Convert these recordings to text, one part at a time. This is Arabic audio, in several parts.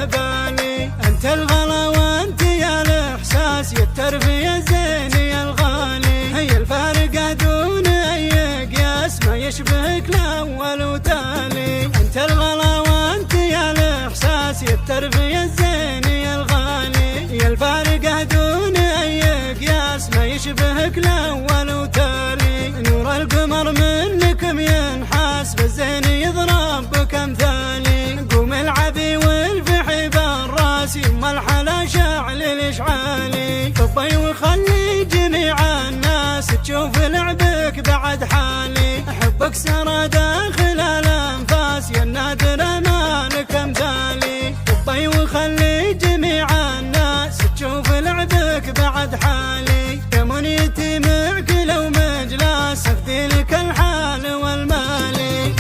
بالي. انت الغلا وانت يا الاحساس يا التربية الزين يا الغالي. هي الفارقة دون اي قياس ما يشبهك الاول وتالي. انت الغلا وانت يا الاحساس يا التربية الزين يا الغالي. يا الفارقة دون اي قياس ما يشبهك الاول وتالي. نور القمر منكم ينحاس بالزين يضرب بكمثالي. قوم العبي والفحي بالراس يما الحلا شعل الاشعالي. طبي وخلي جميع الناس تشوف لعبك بعد حالي. احبك سرى داخل الانفاس يا النادر ما لك امثالي. طبي وخلي جميع الناس تشوف لعبك بعد حالي. يا منيتي معك لو مجلس افدي لك الحال والمالي.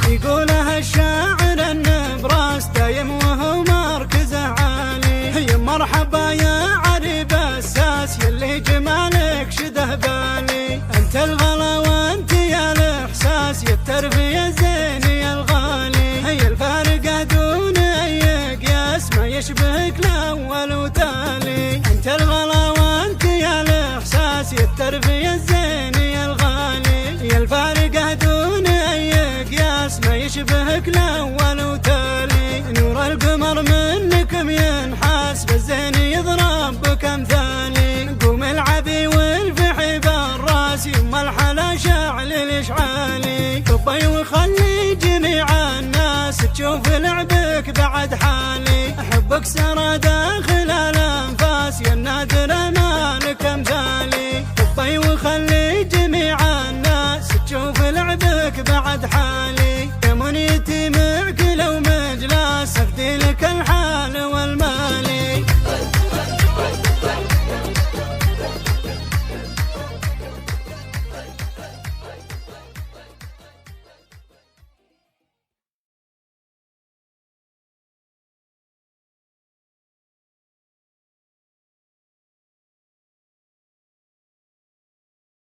يقولها الشاعر النبراس دايم وهو مركزه عالي. يا مرحبا يا عريب الساس يلي جمالك شده بالي. انت الغلا وانت يا الاحساس يا التربية الزين يا الغالي. هي الفارقة دون اي قياس ما يشبهك الاول وتالي. انت الغلا وانت يا الاحساس يا التربية الزين يا الغالي. يا الفارقة دون اي قياس ما يشبهك الاول وتالي. نور القمر منكم ينحاس بالزين يضرب بكمثالي. قوم العبي والفحي بالراس يما الحلا شعل الاشعالي. طبي وخلي جميع الناس تشوف لعبك بعد حالي. احبك سرى داخل